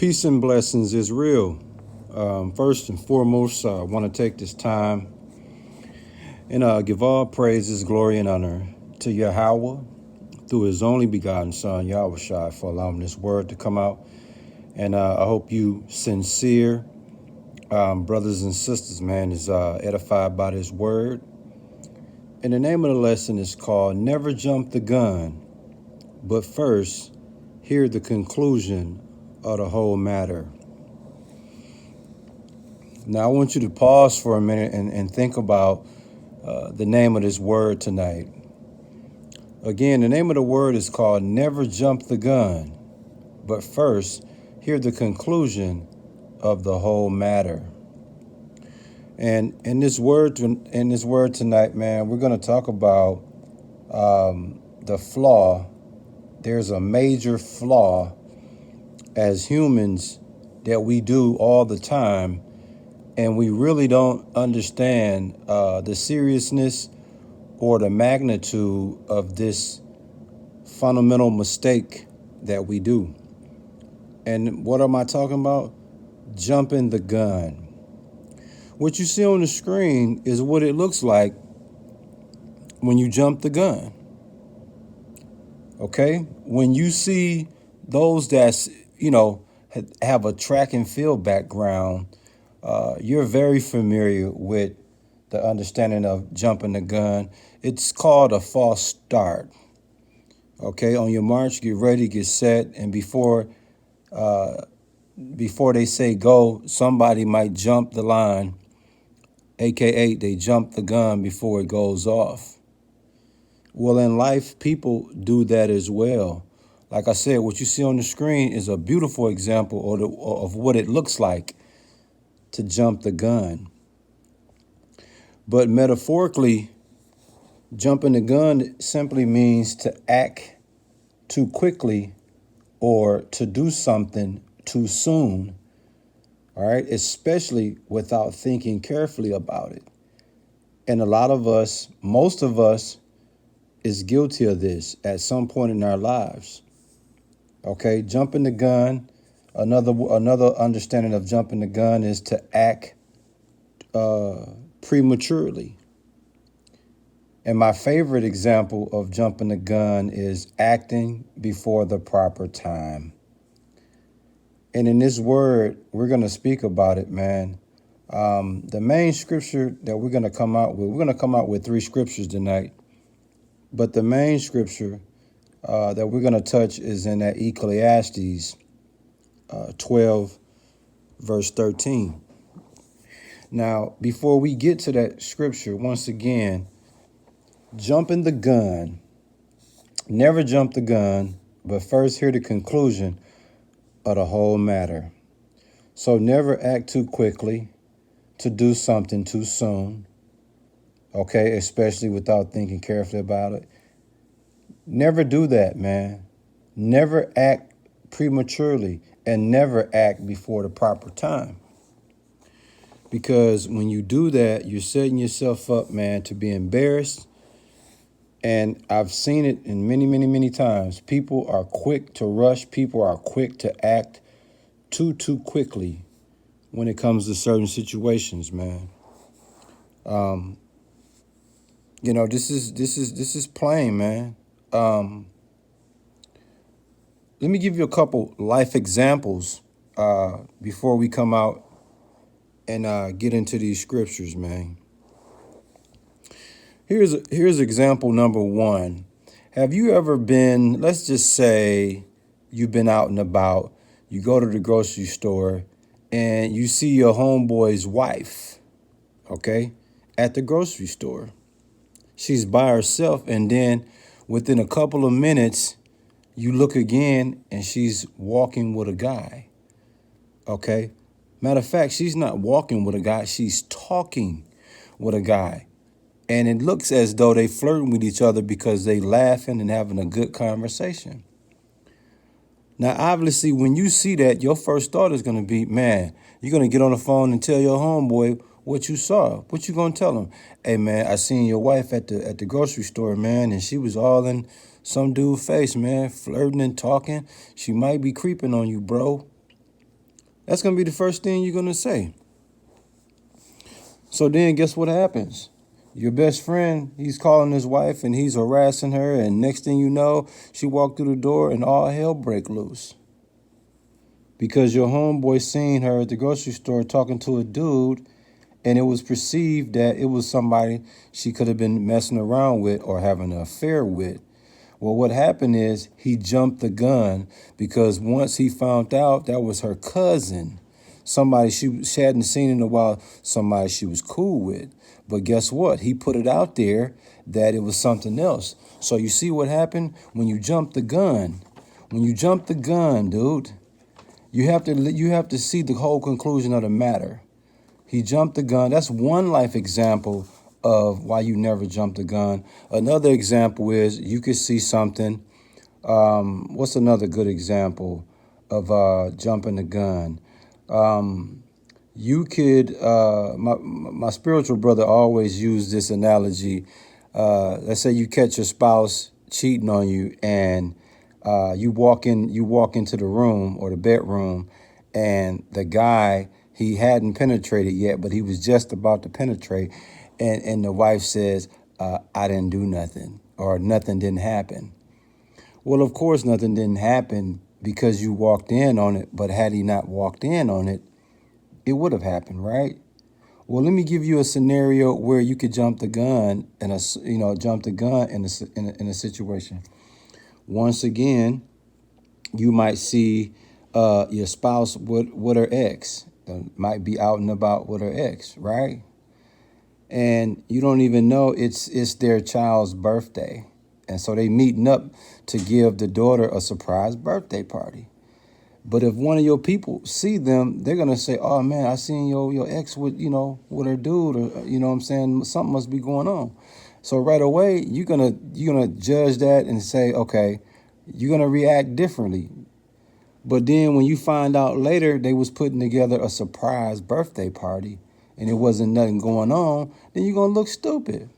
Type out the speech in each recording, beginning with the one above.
Peace and blessings is real. First and foremost, I want to take this time and give all praises, glory, and honor to Yahweh through his only begotten son, Yahweh Shai, for allowing this word to come out. And I hope you sincere brothers and sisters, man, is edified by this word. And the name of the lesson is called Never Jump the Gun, but first, hear the conclusion of the whole matter. Now, I want you to pause for a minute and think about the name of this word tonight. Again, the name of the word is called Never Jump the Gun, but first, hear the conclusion of the whole matter. And in this word tonight, man, we're going to talk about the flaw. There's a major flaw as humans that we do all the time, and we really don't understand the seriousness or the magnitude of this fundamental mistake that we do. And what am I talking about? Jumping the gun. What you see on the screen is what it looks like when you jump the gun. Okay? When you see those that's, have a track and field background, you're very familiar with the understanding of jumping the gun. It's called a false start. Okay, on your march, get ready, get set, and before they say go, somebody might jump the line, aka they jump the gun before it goes off. Well, in life, people do that as well. Like I said, what you see on the screen is a beautiful example of what it looks like to jump the gun. But metaphorically, jumping the gun simply means to act too quickly or to do something too soon, all right, especially without thinking carefully about it. And a lot of us, most of us, is guilty of this at some point in our lives. Okay, jumping the gun. Another understanding of jumping the gun is to act prematurely. And my favorite example of jumping the gun is acting before the proper time. And in this word, we're going to speak about it, man. The main scripture that we're going to come out with 3 scriptures tonight. But the main scripture that we're going to touch is in that Ecclesiastes 12, verse 13. Now, before we get to that scripture, once again, jumping the gun, never jump the gun, but first hear the conclusion of the whole matter. So never act too quickly to do something too soon, okay, especially without thinking carefully about it. Never do that, man. Never act prematurely and never act before the proper time. Because when you do that, you're setting yourself up, man, to be embarrassed. And I've seen it in many, many, many times. People are quick to rush. People are quick to act too quickly when it comes to certain situations, man. This is plain, man. Let me give you a couple life examples before we come out and get into these scriptures, man. Here's example number 1. Have you ever been, let's just say you've been out and about, you go to the grocery store and you see your homeboy's wife, okay, at the grocery store. She's by herself, and then within a couple of minutes, you look again and she's walking with a guy, okay? Matter of fact, she's not walking with a guy, she's talking with a guy. And it looks as though they flirting with each other because they laughing and having a good conversation. Now, obviously, when you see that, your first thought is going to be, man, you're going to get on the phone and tell your homeboy what you saw. What you going to tell him? Hey, man, I seen your wife at the grocery store, man, and she was all in some dude's face, man, flirting and talking. She might be creeping on you, bro. That's going to be the first thing you're going to say. So then guess what happens? Your best friend, he's calling his wife and he's harassing her. And next thing you know, she walked through the door and all hell break loose. Because your homeboy seen her at the grocery store talking to a dude, and it was perceived that it was somebody she could have been messing around with or having an affair with. Well, what happened is he jumped the gun because once he found out that was her cousin, somebody she hadn't seen in a while, somebody she was cool with. But guess what? He put it out there that it was something else. So you see what happened when you jump the gun. When you jump the gun, dude, you have to see the whole conclusion of the matter. He jumped the gun. That's one life example of why you never jump the gun. Another example is you could see something. What's another good example of jumping the gun? You could, my spiritual brother always used this analogy. Let's say you catch your spouse cheating on you, and you walk into the room or the bedroom, and the guy, he hadn't penetrated yet, but he was just about to penetrate, and the wife says, I didn't do nothing, or nothing didn't happen. Well, of course, nothing didn't happen because you walked in on it, but had he not walked in on it, it would have happened, right? Well, let me give you a scenario where you could jump the gun in a situation. Once again, you might see your spouse with her ex, might be out and about with her ex, right? And you don't even know it's their child's birthday. And so they meeting up to give the daughter a surprise birthday party. But if one of your people see them, they're going to say, oh, man, I seen your ex with her dude, or, you know what I'm saying? Something must be going on. So right away, you're gonna judge that and say, okay, you're going to react differently. But then when you find out later they was putting together a surprise birthday party and it wasn't nothing going on, then you're going to look stupid.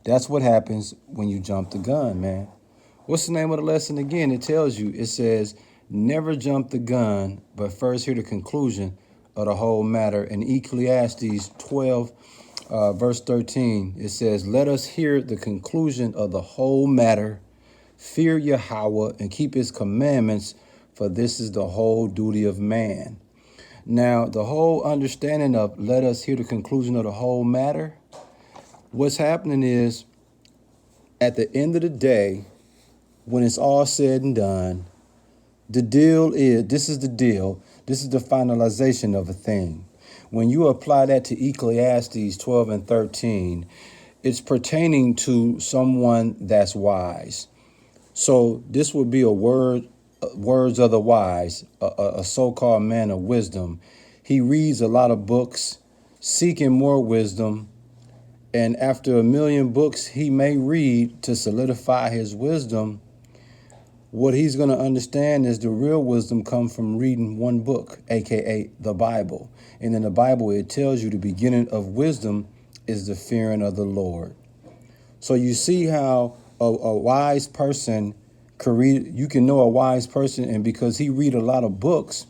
That's what happens when you jump the gun, man. What's the name of the lesson again? It tells you, it says, never jump the gun, but first hear the conclusion of the whole matter. In Ecclesiastes 12, verse 13, it says, let us hear the conclusion of the whole matter. Fear Yahweh and keep his commandments, for this is the whole duty of man. Now, the whole understanding of let us hear the conclusion of the whole matter, what's happening is, at the end of the day, when it's all said and done, this is the deal. This is the finalization of a thing. When you apply that to Ecclesiastes 12 and 13, it's pertaining to someone that's wise. So this would be words of the wise, a so-called man of wisdom. He reads a lot of books, seeking more wisdom. And after 1,000,000 books he may read to solidify his wisdom, what he's going to understand is the real wisdom comes from reading one book, aka the Bible. And in the Bible, it tells you the beginning of wisdom is the fearing of the Lord. So you see how a wise person could read, you can know a wise person, and because he read a lot of books,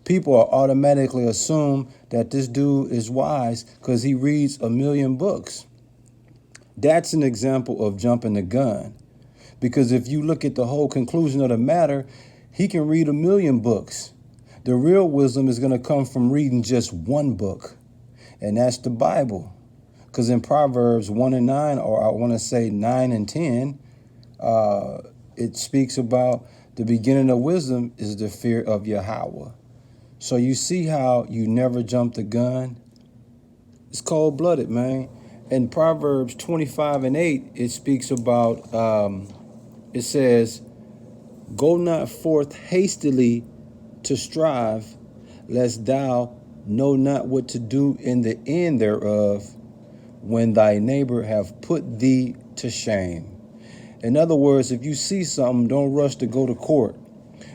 people are automatically assume that this dude is wise because he reads 1,000,000 books. That's an example of jumping the gun. Because if you look at the whole conclusion of the matter, he can read 1,000,000 books. The real wisdom is going to come from reading just one book, and that's the Bible. Because in Proverbs 1 and 9, or I want to say 9 and 10, it speaks about the beginning of wisdom is the fear of Yahweh. So you see how you never jump the gun? It's cold-blooded, man. In Proverbs 25 and 8, it speaks about, it says, go not forth hastily to strive, lest thou know not what to do in the end thereof, when thy neighbor have put thee to shame. In other words, if you see something, don't rush to go to court,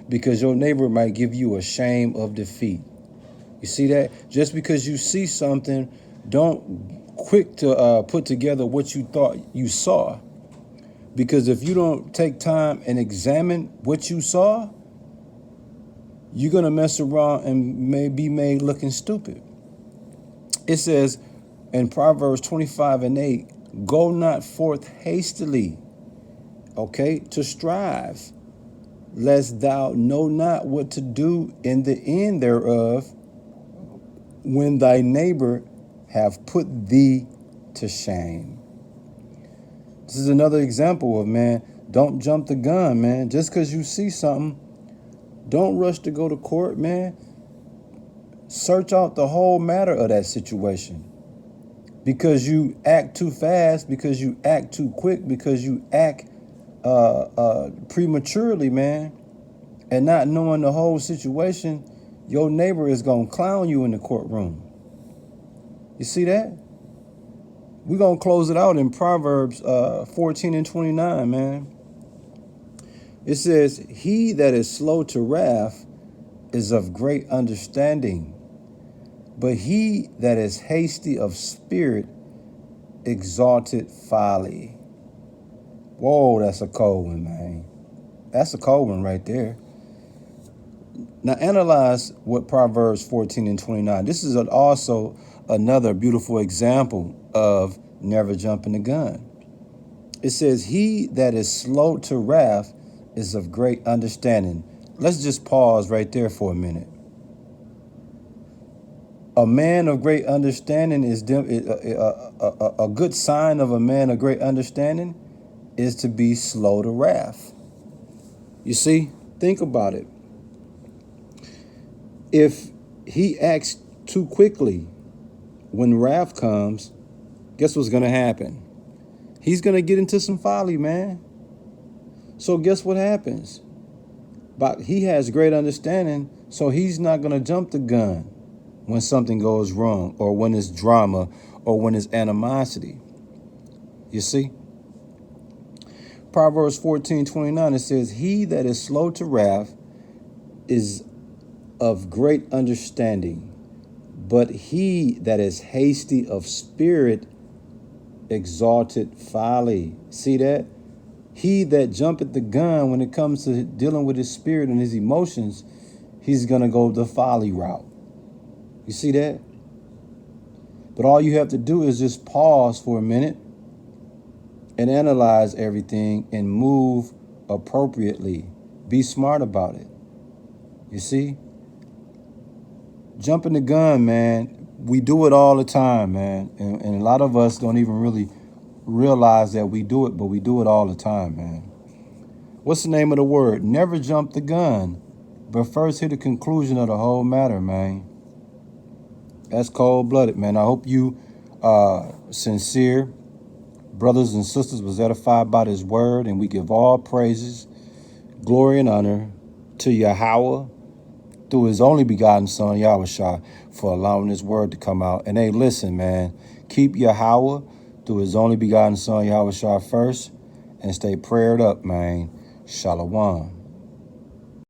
because your neighbor might give you a shame of defeat. You see that? Just because you see something, don't quick to put together what you thought you saw. Because if you don't take time and examine what you saw, you're going to mess around and may be made looking stupid. It says in Proverbs 25:8, go not forth hastily, okay, to strive, lest thou know not what to do in the end thereof, when thy neighbor have put thee to shame. This is another example of, man, don't jump the gun, man. Just because you see something, don't rush to go to court, man. Search out the whole matter of that situation. Because you act too fast, because you act too quick, because you act prematurely, man, and not knowing the whole situation, your neighbor is going to clown you in the courtroom. You see that? We're going to close it out in Proverbs 14:29, man. It says, he that is slow to wrath is of great understanding, but he that is hasty of spirit exalted folly. Whoa, that's a cold one, man. That's a cold one right there. Now analyze what Proverbs 14:29. This is also another beautiful example of never jumping the gun. It says, he that is slow to wrath is of great understanding. Let's just pause right there for a minute. A man of great understanding is a good sign of a man of great understanding is to be slow to wrath. You see, think about it. If he acts too quickly, when wrath comes, guess what's going to happen? He's going to get into some folly, man. So guess what happens? But he has great understanding, so he's not going to jump the gun when something goes wrong, or when it's drama, or when it's animosity. You see? Proverbs 14:29, it says, he that is slow to wrath is of great understanding, but he that is hasty of spirit exalted folly. See that? He that jumpeth the gun when it comes to dealing with his spirit and his emotions, he's going to go the folly route. You see that? But all you have to do is just pause for a minute and analyze everything and move appropriately. Be smart about it. You see? Jumping the gun, man, we do it all the time, man. And a lot of us don't even really realize that we do it, but we do it all the time, man. What's the name of the word? Never jump the gun, but first hear the conclusion of the whole matter, man. That's cold-blooded, man. I hope you sincere brothers and sisters was edified by this word, and we give all praises, glory, and honor to Yahweh through his only begotten son, Yahushua, for allowing this word to come out. And hey, listen, man, keep Yahweh through his only begotten son, Yahushua, first, and stay prayed up, man. Shalom.